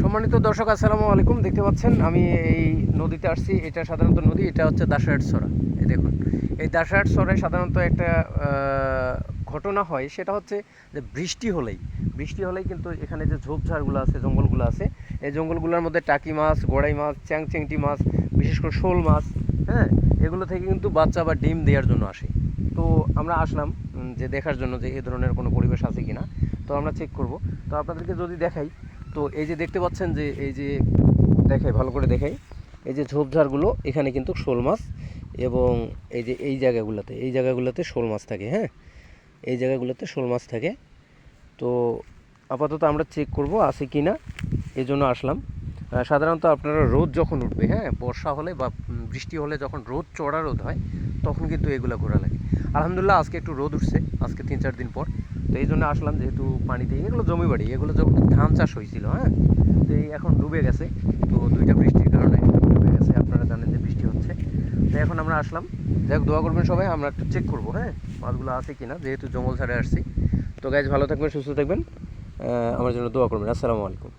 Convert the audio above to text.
সম্মানিত দর্শক, আসসালামু আলাইকুম। দেখতে পাচ্ছেন আমি এই নদীতে আসছি। এটা সাধারণত নদী, এটা হচ্ছে দাসরাট সরা। এই দেখুন, এই দাসরাট সরায় সাধারণত একটা ঘটনা হয়, সেটা হচ্ছে যে বৃষ্টি হলেই কিন্তু এখানে যে ঝোপঝাড়গুলো আছে, জঙ্গলগুলো আছে, এই জঙ্গলগুলোর মধ্যে টাকি মাছ, গড়াই মাছ, চ্যাংচেংটি মাছ, বিশেষ করে শোল মাছ, হ্যাঁ, এগুলো থেকে কিন্তু বাচ্চা বা ডিম দেওয়ার জন্য আসে। তো আমরা আসলাম যে দেখার জন্য যে এই ধরনের কোনো পরিবেশ আছে কি না। তো আমরা চেক করব। তো আপনাদেরকে যদি দেখাই, তো এই যে দেখতে পাচ্ছেন যে এই যে দেখাই, ভালো করে দেখাই, এই যে ঝোপঝাড়গুলো, এখানে কিন্তু শোল মাছ, এবং এই যে এই জায়গাগুলোতে শোল মাছ থাকে। হ্যাঁ, এই জায়গাগুলোতে শোল মাছ থাকে। তো আপাতত আমরা চেক করব আছে কি না, এই জন্য আসলাম। সাধারণত আপনারা রোদ যখন উঠবে, হ্যাঁ, বর্ষা হলে বা বৃষ্টি হলে, যখন চড়া রোদ হয়, তখন কিন্তু এগুলো ঘোরা লাগে। আলহামদুলিল্লাহ আজকে একটু রোদ উঠছে, আজকে 3-4 দিন পর। তো এই জন্য আসলাম, যেহেতু পানিতে এগুলো জমি বাড়ি, এগুলো যখন ধান চাষ হয়েছিল, হ্যাঁ, তো এই এখন ডুবে গেছে। তো 2টা বৃষ্টির কারণে ডুবে গেছে, আপনারা জানেন যে বৃষ্টি হচ্ছে। তো এখন আমরা আসলাম, যাই হোক দোয়া করবেন সবাই। আমরা একটু চেক করবো, হ্যাঁ, মাছগুলো আছে কিনা, যেহেতু জঙ্গল ছাড়ে আসছি। তো গাইজ, ভালো থাকবেন, সুস্থ থাকবেন, আমার জন্য দোয়া করবেন। আসসালামু আলাইকুম।